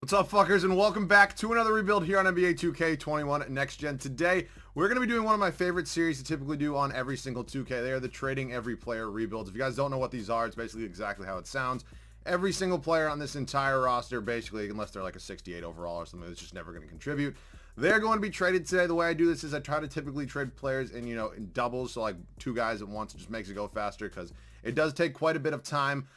What's up, fuckers, and welcome back to another rebuild here on NBA 2K21 Next Gen. Today, we're going to be doing one of my favorite series to typically do on every single 2K. They are the trading every player rebuilds. If you guys don't know what these are, it's basically exactly how it sounds. Every single player on this entire roster, basically, unless they're like a 68 overall or something that's just never going to contribute, they're going to be traded today. The way I do this is I try to typically trade players in doubles, so like two guys at once. It just makes it go faster because it does take quite a bit of time,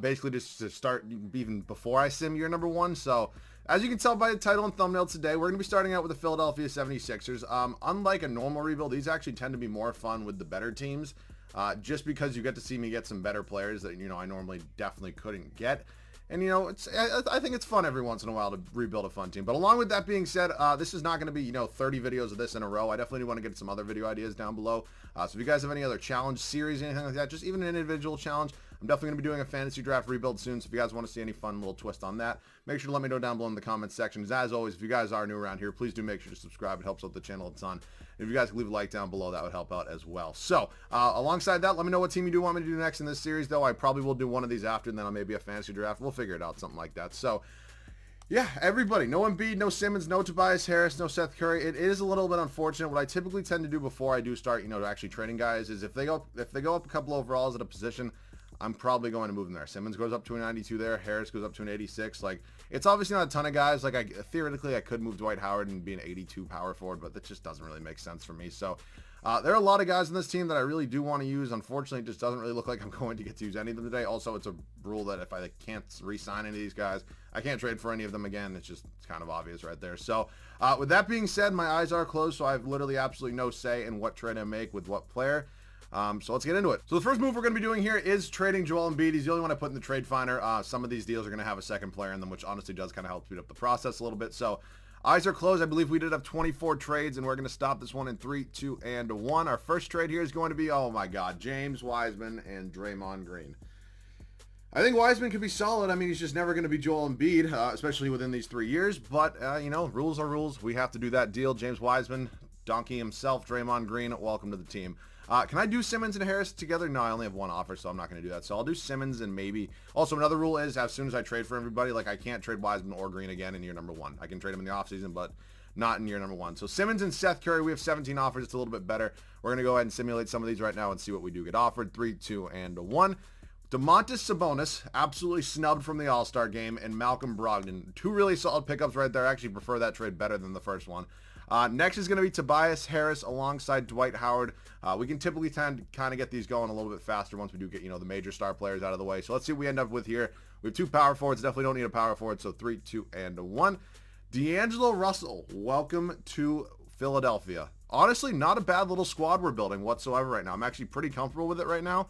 basically just to start even before I sim year number one. So as you can tell by the title and thumbnail today, we're going to be starting out with the Philadelphia 76ers. Unlike a normal rebuild, these actually tend to be more fun with the better teams, just because you get to see me get some better players that, I normally definitely couldn't get. And, I think it's fun every once in a while to rebuild a fun team. But along with that being said, this is not going to be, 30 videos of this in a row. I definitely want to get some other video ideas down below. So if you guys have any other challenge series, anything like that, just even an individual challenge, I'm definitely going to be doing a fantasy draft rebuild soon. So if you guys want to see any fun little twist on that, make sure to let me know down below in the comments section. As always, if you guys are new around here, please do make sure to subscribe. It helps out the channel a ton. If you guys could leave a like down below, that would help out as well. So alongside that, let me know what team you do want me to do next in this series, though. I probably will do one of these after, and then I'll maybe a fantasy draft. We'll figure it out, something like that. So yeah, everybody, no Embiid, no Simmons, no Tobias Harris, no Seth Curry. It is a little bit unfortunate. What I typically tend to do before I do start, actually trading guys is if they go up a couple overalls at a position, I'm probably going to move them there. Simmons goes up to a 92 there. Harris goes up to an 86. Like, it's obviously not a ton of guys. Like, theoretically, I could move Dwight Howard and be an 82 power forward, but that just doesn't really make sense for me. So, there are a lot of guys in this team that I really do want to use. Unfortunately, it just doesn't really look like I'm going to get to use any of them today. Also, it's a rule that if I can't re-sign any of these guys, I can't trade for any of them again. It's kind of obvious right there. So, with that being said, my eyes are closed, so I have literally absolutely no say in what trade I make with what player. So let's get into it. So the first move we're going to be doing here is trading Joel Embiid. He's the only one I put in the trade finder. Some of these deals are going to have a second player in them, which honestly does kind of help speed up the process a little bit. So eyes are closed. I believe we did have 24 trades, and we're going to stop this one in 3, 2, and 1. Our first trade here is going to be, oh my God, James Wiseman and Draymond Green. I think Wiseman could be solid. I mean, he's just never going to be Joel Embiid, especially within these 3 years. But, rules are rules. We have to do that deal. James Wiseman, donkey himself, Draymond Green, welcome to the team. Can I do Simmons and Harris together? No, I only have one offer, so I'm not going to do that. So I'll do Simmons and maybe... Also, another rule is as soon as I trade for everybody, like I can't trade Wiseman or Green again in year number 1. I can trade them in the offseason, but not in year number 1. So Simmons and Seth Curry, we have 17 offers. It's a little bit better. We're going to go ahead and simulate some of these right now and see what we do get offered. 3, 2, and 1. Domantas Sabonis, absolutely snubbed from the All-Star game, and Malcolm Brogdon. 2 really solid pickups right there. I actually prefer that trade better than the first one. Next is going to be Tobias Harris alongside Dwight Howard. We can typically kind of get these going a little bit faster once we do get, the major star players out of the way. So let's see what we end up with here. We have 2 power forwards. Definitely don't need a power forward. So 3, 2, and 1. D'Angelo Russell, welcome to Philadelphia. Honestly, not a bad little squad we're building whatsoever right now. I'm actually pretty comfortable with it right now.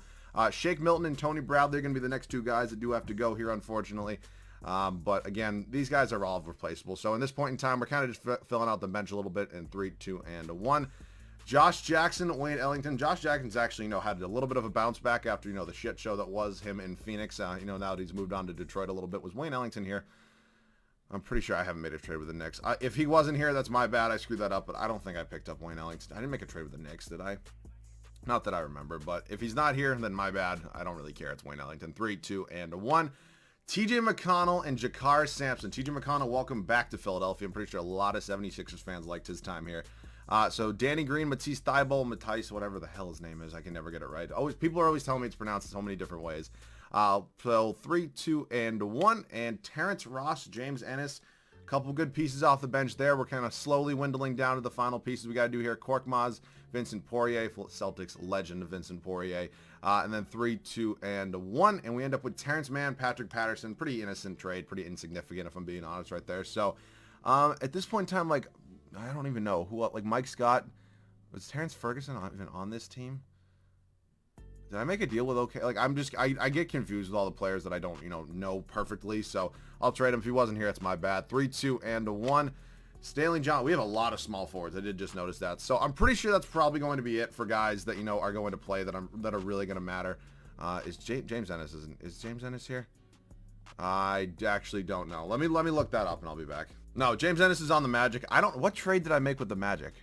Shake Milton and Tony Bradley are going to be the next 2 guys that do have to go here, unfortunately. But again, these guys are all replaceable. So in this point in time, we're kind of just filling out the bench a little bit in 3, 2, and 1. Josh Jackson, Wayne Ellington. Josh Jackson's actually, had a little bit of a bounce back after, the shit show that was him in Phoenix. Now that he's moved on to Detroit a little bit. Was Wayne Ellington here? I'm pretty sure I haven't made a trade with the Knicks. If he wasn't here, that's my bad. I screwed that up, but I don't think I picked up Wayne Ellington. I didn't make a trade with the Knicks, did I? Not that I remember, but if he's not here, then my bad. I don't really care. It's Wayne Ellington. 3, 2, and 1. TJ McConnell and Jakar Sampson. TJ McConnell, welcome back to Philadelphia. I'm pretty sure a lot of 76ers fans liked his time here. So Danny Green, Matisse Thybulle, Matisse, whatever the hell his name is. I can never get it right. People are always telling me it's pronounced so many different ways. So 3, 2, and 1. And Terrence Ross, James Ennis. A couple good pieces off the bench there. We're kind of slowly dwindling down to the final pieces we got to do here. Korkmaz, Vincent Poirier, Celtics legend Vincent Poirier. And then 3, 2, and 1. And we end up with Terrence Mann, Patrick Patterson. Pretty innocent trade. Pretty insignificant, if I'm being honest right there. So at this point in time, like, I don't even know who, like Mike Scott. Was Terrence Ferguson even on this team? Did I make a deal with OK? Like, I get confused with all the players that I don't, know perfectly. So I'll trade him. If he wasn't here, it's my bad. 3, 2, and 1. Stanley John. We have a lot of small forwards. I did just notice that. So I'm pretty sure that's probably going to be it for guys that, are going to play that are really going to matter. Is James Ennis is James Ennis here? I actually don't know. Let me look that up and I'll be back. No, James Ennis is on the Magic. What trade did I make with the Magic?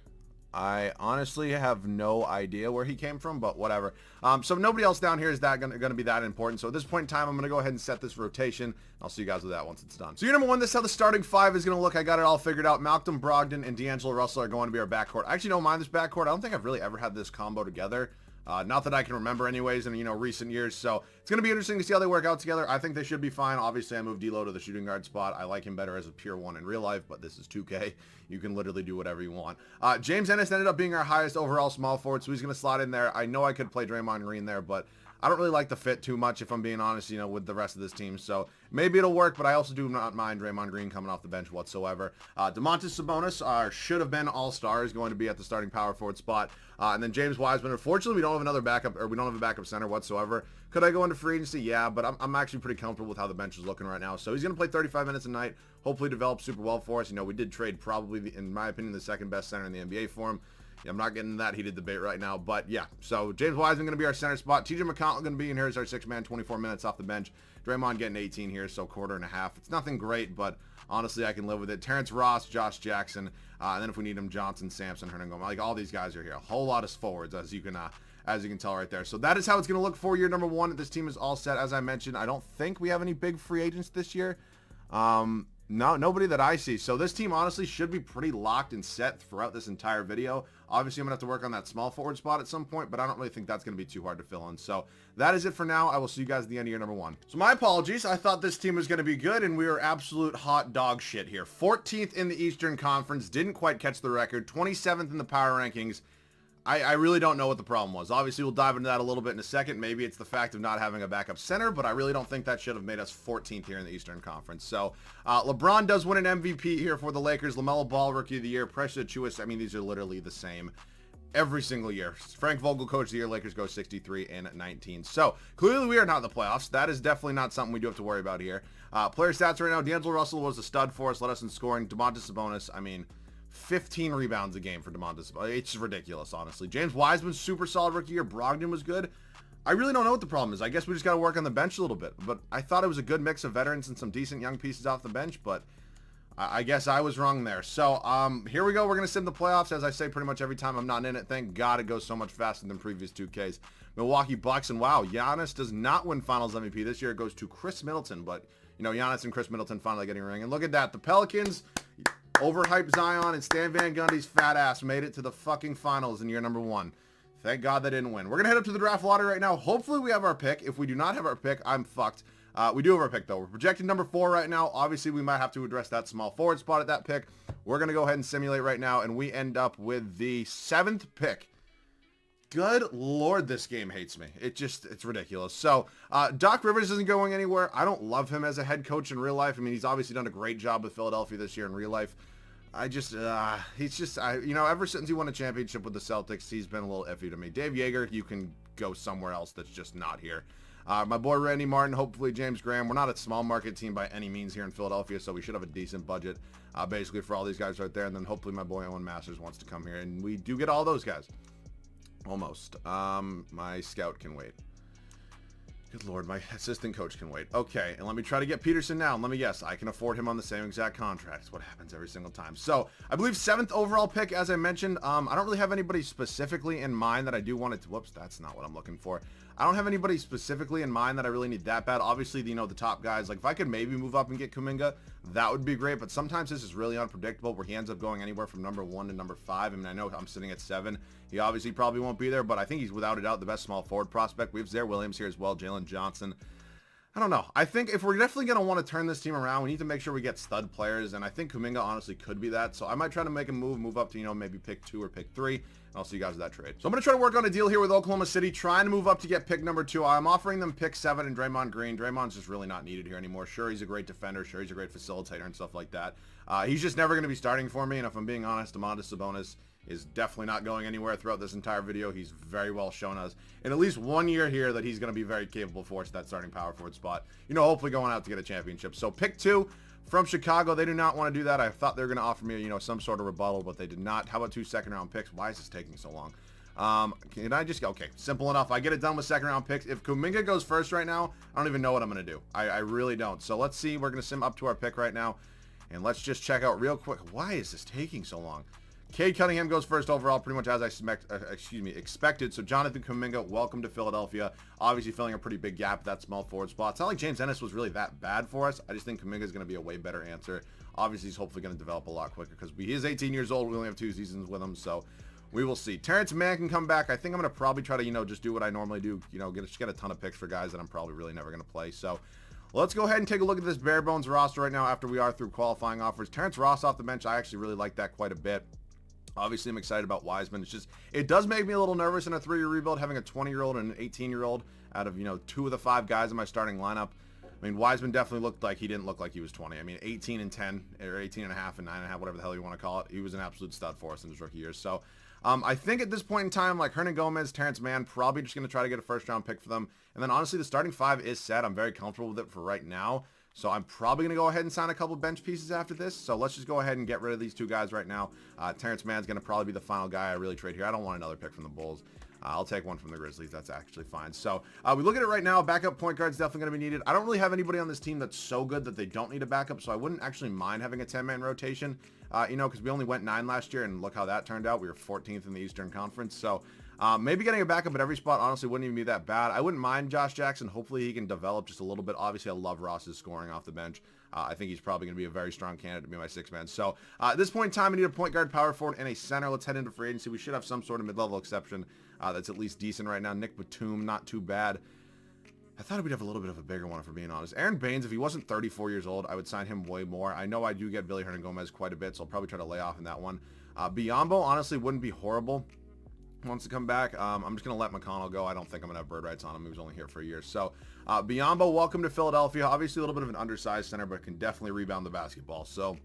I honestly have no idea where he came from, but whatever. So nobody else down here is that going to be that important. So at this point in time, I'm going to go ahead and set this rotation. I'll see you guys with that once it's done. So your number one, this is how the starting five is going to look. I got it all figured out. Malcolm Brogdon and D'Angelo Russell are going to be our backcourt. I actually don't mind this backcourt. I don't think I've really ever had this combo together. Not that I can remember anyways in, recent years. So it's going to be interesting to see how they work out together. I think they should be fine. Obviously, I moved D'Lo to the shooting guard spot. I like him better as a pure one in real life, but this is 2K. You can literally do whatever you want. James Ennis ended up being our highest overall small forward, so he's going to slot in there. I know I could play Draymond Green there, but I don't really like the fit too much, if I'm being honest, with the rest of this team. So maybe it'll work, but I also do not mind Draymond Green coming off the bench whatsoever. Domantas Sabonis should have been all-star, is going to be at the starting power forward spot. And then James Wiseman, unfortunately, we don't have another backup, or we don't have a backup center whatsoever. Could I go into free agency? Yeah, but I'm actually pretty comfortable with how the bench is looking right now. So he's going to play 35 minutes a night, hopefully develop super well for us. We did trade probably, in my opinion, the second best center in the NBA for him. Yeah, I'm not getting that heated debate right now, but yeah. So James Wiseman going to be our center spot. TJ McConnell going to be in here as our sixth man, 24 minutes off the bench. Draymond getting 18 here, so quarter and a half. It's nothing great, but honestly, I can live with it. Terrence Ross, Josh Jackson, and then if we need him, Johnson, Sampson, Hernangomez. Like all these guys are here. A whole lot of forwards, as you can tell right there. So that is how it's going to look for year number one. This team is all set. As I mentioned, I don't think we have any big free agents this year. No, nobody that I see. So this team honestly should be pretty locked and set throughout this entire video. Obviously, I'm going to have to work on that small forward spot at some point, but I don't really think that's going to be too hard to fill in. So that is it for now. I will see you guys at the end of year number one. So my apologies. I thought this team was going to be good, and we were absolute hot dog shit here. 14th in the Eastern Conference. Didn't quite catch the record. 27th in the power rankings. I really don't know what the problem was. Obviously, we'll dive into that a little bit in a second. Maybe it's the fact of not having a backup center, but I really don't think that should have made us 14th here in the Eastern Conference. So, LeBron does win an MVP here for the Lakers. LaMelo Ball, Rookie of the Year. Precious Achiuwa, I mean, these are literally the same every single year. Frank Vogel, Coach of the Year. Lakers go 63 and 19. So, clearly we are not in the playoffs. That is definitely not something we do have to worry about here. Player stats right now. D'Angelo Russell was a stud for us. Led us in scoring. Domantas Sabonis, I mean, 15 rebounds a game for Domantas. It's ridiculous, honestly. James Wiseman, super solid rookie year. Brogdon was good. I really don't know what the problem is. I guess we just got to work on the bench a little bit. But I thought it was a good mix of veterans and some decent young pieces off the bench. But I guess I was wrong there. So here we go. We're going to sim the playoffs. As I say pretty much every time I'm not in it. Thank God it goes so much faster than previous 2Ks. Milwaukee Bucks. And wow, Giannis does not win Finals MVP this year. It goes to Chris Middleton. But, Giannis and Chris Middleton finally getting a ring. And look at that. The Pelicans... overhyped Zion and Stan Van Gundy's fat ass made it to the fucking finals in year number one. Thank God they didn't win. We're going to head up to the draft lottery right now. Hopefully we have our pick. If we do not have our pick, I'm fucked. We do have our pick, though. We're projected number 4 right now. Obviously, we might have to address that small forward spot at that pick. We're going to go ahead and simulate right now, and we end up with the 7th pick. Good Lord, this game hates me. It's ridiculous. So, Doc Rivers isn't going anywhere. I don't love him as a head coach in real life. I mean, he's obviously done a great job with Philadelphia this year in real life. Ever since he won a championship with the Celtics, he's been a little iffy to me. Dave Yeager, you can go somewhere else that's just not here. My boy Randy Martin, hopefully James Graham. We're not a small market team by any means here in Philadelphia, so we should have a decent budget, basically for all these guys right there. And then hopefully my boy Owen Masters wants to come here, and we do get all those guys. Almost. My scout can wait. Good Lord, my assistant coach can wait. Okay, and let me try to get Peterson now. And let me guess, I can afford him on the same exact contract. It's what happens every single time. So, I believe 7th overall pick, as I mentioned. I don't really have anybody specifically in mind that I do want to... Whoops, that's not what I'm looking for. I don't have anybody specifically in mind that I really need that bad. Obviously, the top guys. Like, if I could maybe move up and get Kuminga, that would be great. But sometimes this is really unpredictable where he ends up going anywhere from number 1 to number 5. I mean, I know I'm sitting at 7. He obviously probably won't be there, but I think he's without a doubt the best small forward prospect. We have Zaire Williams here as well, Jalen Johnson. I don't know. I think if we're definitely going to want to turn this team around, we need to make sure we get stud players, and I think Kuminga honestly could be that. So I might try to make a move up to, maybe pick 2 or pick 3, and I'll see you guys with that trade. So I'm going to try to work on a deal here with Oklahoma City, trying to move up to get pick number 2. I'm offering them pick 7 and Draymond Green. Draymond's just really not needed here anymore. Sure, he's a great defender. Sure, he's a great facilitator and stuff like that. He's just never going to be starting for me, and if I'm being honest, Domantas Sabonis is definitely not going anywhere throughout this entire video. He's very well shown us in at least 1 year here that he's going to be very capable for us at that starting power forward spot. Hopefully going out to get a championship. So pick 2 from Chicago. They do not want to do that. I thought they were going to offer me, some sort of rebuttal, but they did not. How about 2 second-round picks? Why is this taking so long? Can I just go? Okay, simple enough. I get it done with second-round picks. If Kuminga goes first right now, I don't even know what I'm going to do. I really don't. So let's see. We're going to sim up to our pick right now, and let's just check out real quick. Why is this taking so long? Cade Cunningham goes first overall, pretty much as I expected. So Jonathan Kuminga, welcome to Philadelphia. Obviously filling a pretty big gap at that small forward spot. It's not like James Ennis was really that bad for us. I just think Kuminga is going to be a way better answer. Obviously, he's hopefully going to develop a lot quicker because he is 18 years old. We only have 2 seasons with him, so we will see. Terrence Mann can come back. I think I'm going to probably try to, just do what I normally do. Just get a ton of picks for guys that I'm probably really never going to play. So let's go ahead and take a look at this bare bones roster right now after we are through qualifying offers. Terrence Ross off the bench, I actually really like that quite a bit. Obviously, I'm excited about Wiseman. It's just, it does make me a little nervous in a 3-year rebuild, having a 20-year-old and an 18-year-old out of, 2 of the 5 guys in my starting lineup. I mean, Wiseman definitely looked like he didn't look like he was 20. I mean, 18 and 10, or 18 and a half and 9 and a half, whatever the hell you want to call it. He was an absolute stud for us in his rookie years. So, I think at this point in time, like Hernan Gomez, Terrence Mann, probably just going to try to get a first-round pick for them. And then, honestly, the starting 5 is set. I'm very comfortable with it for right now. So I'm probably going to go ahead and sign a couple bench pieces after this. So let's just go ahead and get rid of these 2 guys right now. Terrence Mann's going to probably be the final guy I really trade here. I don't want another pick from the Bulls. I'll take one from the Grizzlies. That's actually fine. So we look at it right now. Backup point guard's definitely going to be needed. I don't really have anybody on this team that's so good that they don't need a backup. So I wouldn't actually mind having a 10-man rotation, because we only went 9 last year. And look how that turned out. We were 14th in the Eastern Conference. So maybe getting a backup at every spot, honestly, wouldn't even be that bad. I wouldn't mind Josh Jackson. Hopefully he can develop just a little bit. Obviously, I love Ross's scoring off the bench. I think he's probably going to be a very strong candidate to be my 6-man. So at this point in time, I need a point guard, power forward, and a center. Let's head into free agency. We should have some sort of mid-level exception that's at least decent right now. Nick Batum, not too bad. I thought we'd have a little bit of a bigger one, if we're being honest. Aaron Baines, if he wasn't 34 years old, I would sign him way more. I know I do get Billy Hernan Gomez quite a bit, so I'll probably try to lay off in that one. Biyombo, honestly, wouldn't be horrible. Wants to come back. I'm just going to let McConnell go. I don't think I'm going to have bird rights on him. He was only here for a year. So, Biyombo, welcome to Philadelphia. Obviously, a little bit of an undersized center, but can definitely rebound the basketball. So,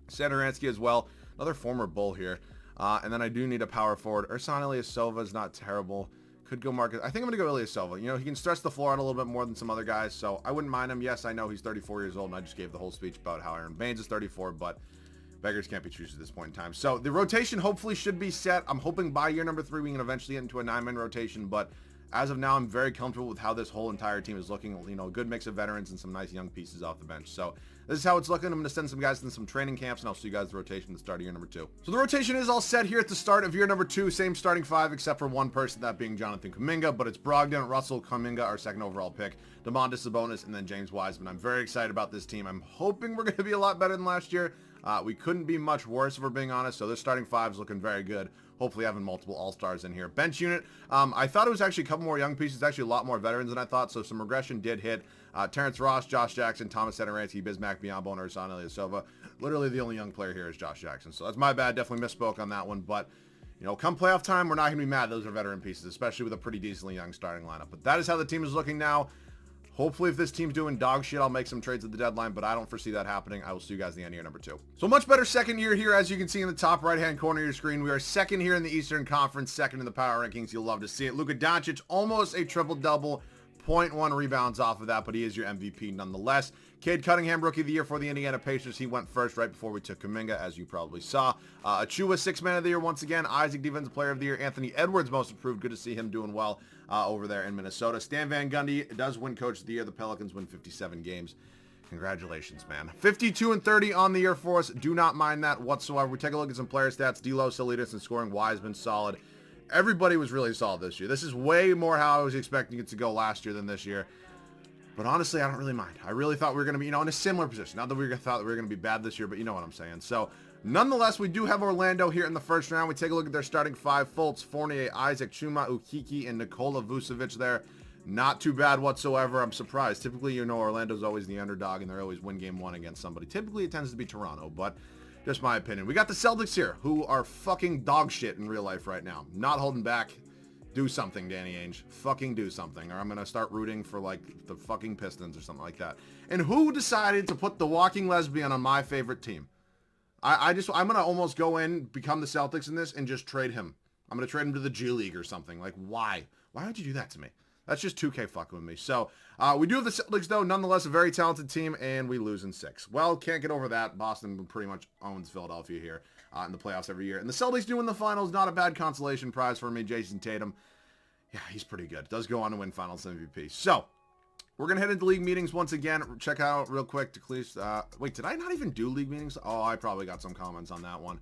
Satoransky as well. Another former Bull here. And then I do need a power forward. Ersan Ilyasova is not terrible. Could go Marcus. I think I'm going to go Ilyasova. He can stretch the floor out a little bit more than some other guys. So, I wouldn't mind him. Yes, I know he's 34 years old, and I just gave the whole speech about how Aaron Baines is 34, but beggars can't be choosers at this point in time. So the rotation hopefully should be set. I'm hoping by year number 3 we can eventually get into a 9-man rotation, but as of now I'm very comfortable with how this whole entire team is looking. A good mix of veterans and some nice young pieces off the bench. So this is how it's looking. I'm going to send some guys in some training camps, and I'll see you guys at the rotation at the start of year number 2. So the rotation is all set here at the start of year number 2. Same starting 5 except for one person, that being Jonathan Kuminga, but it's Brogdon, Russell, Kuminga, our 2nd overall pick, Domantas Sabonis, and then James Wiseman. I'm very excited about this team. I'm hoping we're going to be a lot better than last year. We couldn't be much worse if we're being honest, so this starting 5 is looking very good. Hopefully having multiple all-stars in here. Bench unit, I thought it was actually a couple more young pieces, actually a lot more veterans than I thought, so some regression did hit. Terrence Ross, Josh Jackson, Thomas Satoransky, Bismack Biyombo, and Ersan Ilyasova. Literally the only young player here is Josh Jackson, so that's my bad. Definitely misspoke on that one, but come playoff time, we're not going to be mad. Those are veteran pieces, especially with a pretty decently young starting lineup. But that is how the team is looking now. Hopefully, if this team's doing dog shit, I'll make some trades at the deadline, but I don't foresee that happening. I will see you guys at the end of year number 2. So much better second year here, as you can see in the top right-hand corner of your screen. We are 2nd here in the Eastern Conference, 2nd in the power rankings. You'll love to see it. Luka Doncic, almost a triple-double, 0.1 rebounds off of that, but he is your MVP nonetheless. Cade Cunningham, Rookie of the Year for the Indiana Pacers. He went first right before we took Kuminga, as you probably saw. Achua, 6-man of the year once again. Isaac, Defensive Player of the Year. Anthony Edwards, Most Improved. Good to see him doing well over there in Minnesota. Stan Van Gundy does win Coach of the Year. The Pelicans win 57 games. Congratulations, man. 52-30 on the year for us. Do not mind that whatsoever. We take a look at some player stats. D'Lo, Salinas, and scoring. Wiseman, solid. Everybody was really solid this year. This is way more how I was expecting it to go last year than this year. But honestly, I don't really mind. I really thought we were going to be, in a similar position. Not that we thought that we were going to be bad this year, but you know what I'm saying. So, nonetheless, we do have Orlando here in the first round. We take a look at their starting 5. Fultz, Fournier, Isaac, Chuma, Ukiki, and Nikola Vucevic there. Not too bad whatsoever. I'm surprised. Typically, Orlando's always the underdog, and they always win game 1 against somebody. Typically, it tends to be Toronto, but just my opinion. We got the Celtics here, who are fucking dog shit in real life right now. Not holding back. Do something, Danny Ainge. Fucking do something, or I'm going to start rooting for, the fucking Pistons or something like that. And who decided to put the walking lesbian on my favorite team? I'm going to almost go in, become the Celtics in this, and just trade him. I'm going to trade him to the G League or something. Why? Why would you do that to me? That's just 2K fucking with me. So, we do have the Celtics, though. Nonetheless, a very talented team, and we lose in 6. Well, can't get over that. Boston pretty much owns Philadelphia here in the playoffs every year. And the Celtics doing the finals, not a bad consolation prize for me. Jason Tatum, yeah, he's pretty good. Does go on to win Finals MVP. So, we're going to head into league meetings once again. Check out real quick to please. Wait, did I not even do league meetings? Oh, I probably got some comments on that one.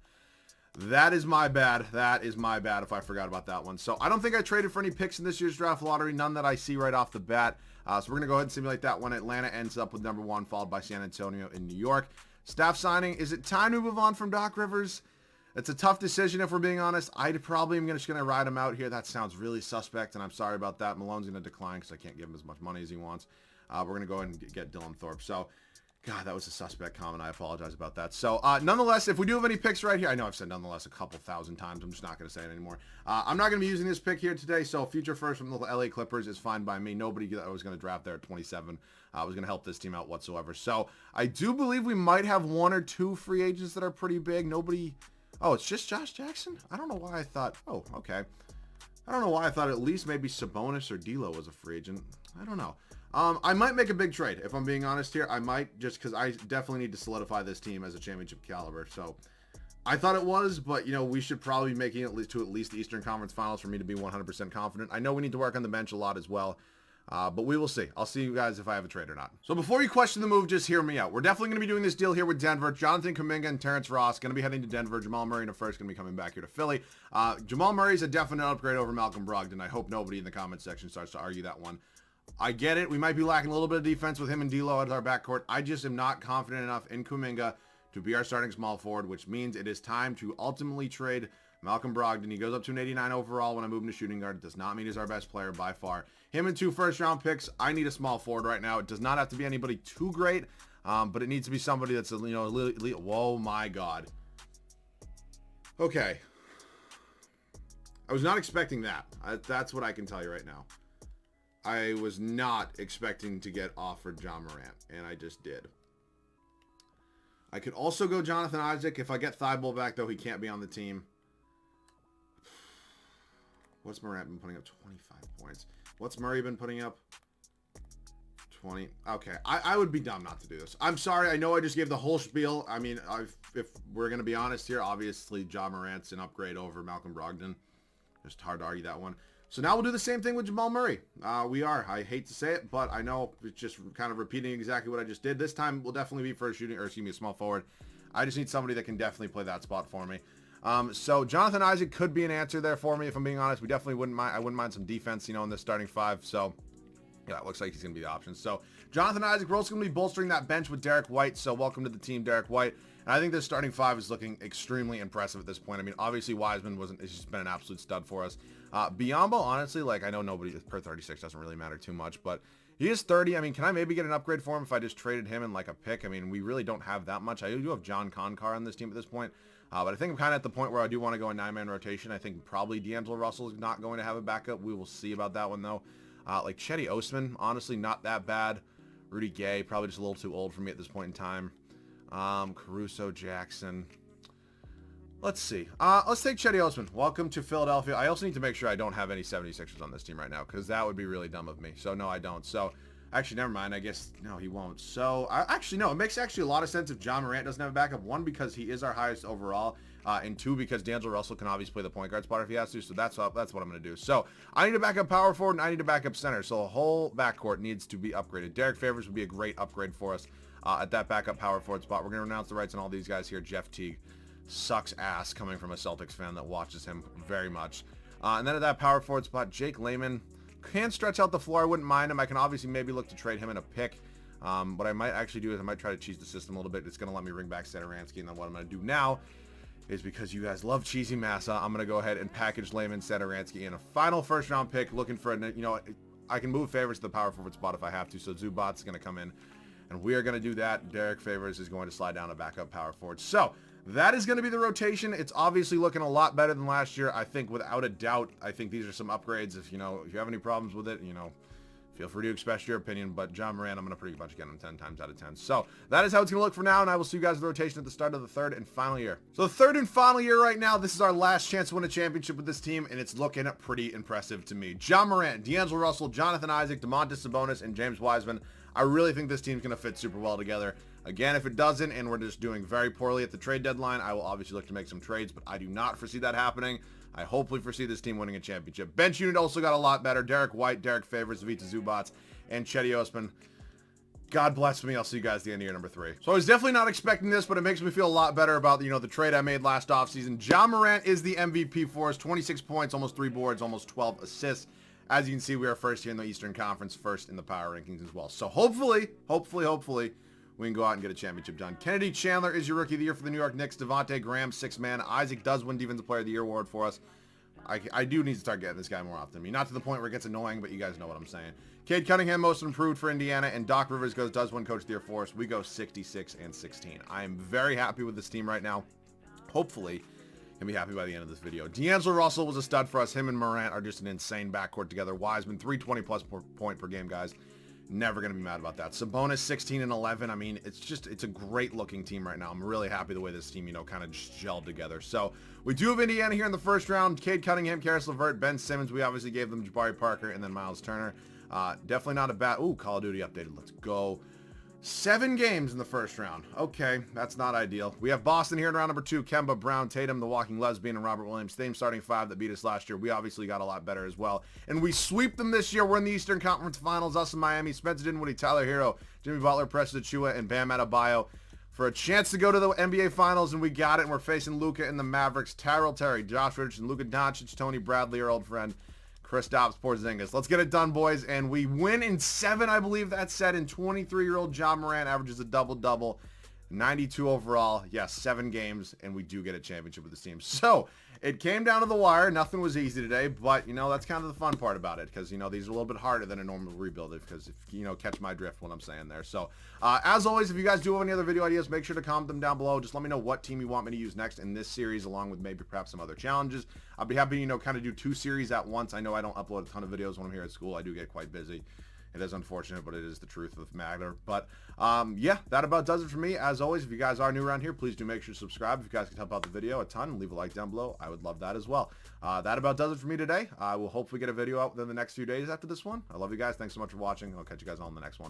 That is my bad. That is my bad if I forgot about that one. So I don't think I traded for any picks in this year's draft lottery. None that I see right off the bat. So we're going to go ahead and simulate that one. Atlanta ends up with number 1, followed by San Antonio in New York. Staff signing. Is it time to move on from Doc Rivers? It's a tough decision if we're being honest. I probably am just going to ride him out here. That sounds really suspect, and I'm sorry about that. Malone's going to decline because I can't give him as much money as he wants. We're going to go ahead and get Dylan Thorpe. So, God, that was a suspect comment. I apologize about that. So, nonetheless, if we do have any picks right here, I know I've said nonetheless a couple thousand times. I'm just not going to say it anymore. I'm not going to be using this pick here today, so future first from the LA Clippers is fine by me. Nobody that I was going to draft there at 27 was going to help this team out whatsoever. So, I do believe we might have 1 or 2 free agents that are pretty big. Nobody... Oh, it's just Josh Jackson? I don't know why I thought... Oh, okay. I don't know why I thought at least maybe Sabonis or D'Lo was a free agent. I don't know. I might make a big trade, if I'm being honest here. I might, just because I definitely need to solidify this team as a championship caliber. So, I thought it was, but, you know, we should probably be making it at least the Eastern Conference Finals for me to be 100% confident. I know we need to work on the bench a lot as well. But we will see. I'll see you guys if I have a trade or not. So before you question the move, just hear me out. We're definitely going to be doing this deal here with Denver. Jonathan Kuminga and Terrence Ross going to be heading to Denver. Jamal Murray in a first going to be coming back here to Philly. Jamal Murray is a definite upgrade over Malcolm Brogdon. I hope nobody in the comment section starts to argue that one. I get it. We might be lacking a little bit of defense with him and D'Lo at our backcourt. I just am not confident enough in Kuminga to be our starting small forward, which means it is time to ultimately trade Malcolm Brogdon. He goes up to an 89 overall when I move him to shooting guard. It does not mean he's our best player by far. Him and 2 first-round picks. I need a small forward right now. It does not have to be anybody too great, but it needs to be somebody that's, you know, whoa, my God. Okay. I was not expecting that. That's what I can tell you right now. I was not expecting to get offered John Morant, and I just did. I could also go Jonathan Isaac. If I get Thibault back, though, he can't be on the team. What's Morant been putting up? 25 points. What's Murray been putting up? 20. Okay, I would be dumb not to do this. I'm sorry. I know I just gave the whole spiel. I mean, if we're going to be honest here, obviously, Ja Morant's an upgrade over Malcolm Brogdon. Just hard to argue that one. So now we'll do the same thing with Jamal Murray. We are. I hate to say it, but I know it's just kind of repeating exactly what I just did. This time will definitely be for a shooting, or excuse me, a small forward. I just need somebody that can definitely play that spot for me. So Jonathan Isaac could be an answer there for me, if I'm being honest. We definitely wouldn't mind. I wouldn't mind some defense, you know, in this starting 5. So yeah, it looks like he's going to be the option. So Jonathan Isaac, we're also going to be bolstering that bench with Derek White. So welcome to the team, Derek White. And I think this starting 5 is looking extremely impressive at this point. I mean, obviously Wiseman it's just been an absolute stud for us. Biyombo, honestly, like, I know nobody per 36 doesn't really matter too much, but he is 30. I mean, can I maybe get an upgrade for him if I just traded him in like a pick? I mean, we really don't have that much. I do have John Concar on this team at this point. But I think I'm kind of at the point where I do want to go in 9-man rotation. I think probably D'Angelo Russell is not going to have a backup. We will see about that one, though. Like Chetty Osman, honestly, not that bad. Rudy Gay, probably just a little too old for me at this point in time. Caruso, Jackson. Let's see. Let's take Chetty Osman. Welcome to Philadelphia. I also need to make sure I don't have any 76ers on this team right now, because that would be really dumb of me. So, no, I don't. So, actually, never mind. I guess, no, he won't. So, actually, no, it makes actually a lot of sense if John Morant doesn't have a backup. 1, because he is our highest overall, and 2, because D'Angelo Russell can obviously play the point guard spot if he has to. So, that's what I'm going to do. So, I need a backup power forward, and I need a backup center. So, the whole backcourt needs to be upgraded. Derek Favors would be a great upgrade for us at that backup power forward spot. We're going to announce the rights on all these guys here. Jeff Teague sucks ass, coming from a Celtics fan that watches him very much. And then at that power forward spot, Jake Layman can stretch out the floor. I wouldn't mind him. I can obviously maybe look to trade him in a pick. What I might actually do is I might try to cheese the system a little bit. It's going to let me bring back Satoransky, and then what I'm going to do now is, because you guys love cheesy Massa, I'm going to go ahead and package Layman, Satoransky in a final first-round pick, looking for, you know, I can move Favors to the power forward spot if I have to, so Zubac's going to come in, and we are going to do that. Derek Favors is going to slide down a backup power forward. So that is going to be the rotation. It's obviously looking a lot better than last year. I think without a doubt, I think these are some upgrades. If you have any problems with it, feel free to express your opinion. But John Morant, I'm going to pretty much get him 10 times out of 10. So that is how it's going to look for now, and I will see you guys in the rotation at the start of the 3rd and final year. So the 3rd and final year right now, this is our last chance to win a championship with this team, and it's looking pretty impressive to me. John Morant, D'Angelo Russell, Jonathan Isaac, Domantas Sabonis, and James Wiseman. I really think this team's going to fit super well together. Again, if it doesn't, and we're just doing very poorly at the trade deadline, I will obviously look to make some trades, but I do not foresee that happening. I hopefully foresee this team winning a championship. Bench unit also got a lot better. Derek White, Derek Favors, Ivica Zubac, and Chetty Osman. God bless me. I'll see you guys at the end of year number 3. So I was definitely not expecting this, but it makes me feel a lot better about, you know, the trade I made last offseason. Ja Morant is the MVP for us. 26 points, almost 3 boards, almost 12 assists. As you can see, we are first here in the Eastern Conference, first in the power rankings as well. So hopefully, we can go out and get a championship done. Kennedy Chandler is your Rookie of the Year for the New York Knicks. Devontae Graham, 6th man. Isaac does win Defensive Player of the Year award for us. I do need to start getting this guy more often. I mean, not to the point where it gets annoying, but you guys know what I'm saying. Cade Cunningham, most improved for Indiana, and Doc Rivers does win Coach of the Year for us. We go 66 and 16. I am very happy with this team right now. Hopefully, can be happy by the end of this video. D'Angelo Russell was a stud for us. Him and Morant are just an insane backcourt together. Wiseman, 320 plus point per game, guys. Never going to be mad about that. Sabonis, 16 and 11. I mean, it's a great looking team right now. I'm really happy the way this team, you know, kind of just gelled together. So we do have Indiana here in the first round. Cade Cunningham, Karis LeVert, Ben Simmons. We obviously gave them Jabari Parker and then Miles Turner. Definitely not a bad. Ooh, Call of Duty updated. Let's go. 7 games in the first round. Okay, that's not ideal. We have Boston here in round number 2. Kemba, Brown, Tatum, the Walking Lesbian, and Robert Williams. Same starting 5 that beat us last year. We obviously got a lot better as well. And we sweep them this year. We're in the Eastern Conference Finals. Us in Miami. Spencer Dinwiddie, Tyler Hero, Jimmy Butler, Precious Achiuwa, and Bam Adebayo for a chance to go to the NBA Finals, and we got it. And we're facing Luka and the Mavericks. Terrell Terry, Josh Richardson, Luka Doncic, Tony Bradley, our old friend. Kristaps Porzingis. Let's get it done, boys. And we win in 7, I believe that said. And 23-year-old Ja Morant averages a double-double. 92 overall. Yes, 7 games. And we do get a championship with this team. So, it came down to the wire. Nothing was easy today. But, you know, that's kind of the fun part about it. Because, you know, these are a little bit harder than a normal rebuild. Because, if you know, catch my drift what I'm saying there. So, as always, if you guys do have any other video ideas, make sure to comment them down below. Just let me know what team you want me to use next in this series, along with maybe perhaps some other challenges. I'll be happy to, you know, kind of do 2 series at once. I know I don't upload a ton of videos when I'm here at school. I do get quite busy. It is unfortunate, but it is the truth of the matter. But, yeah, that about does it for me. As always, if you guys are new around here, please do make sure to subscribe. If you guys can help out the video a ton, leave a like down below. I would love that as well. That about does it for me today. I will hopefully get a video out within the next few days after this one. I love you guys. Thanks so much for watching. I'll catch you guys on the next one.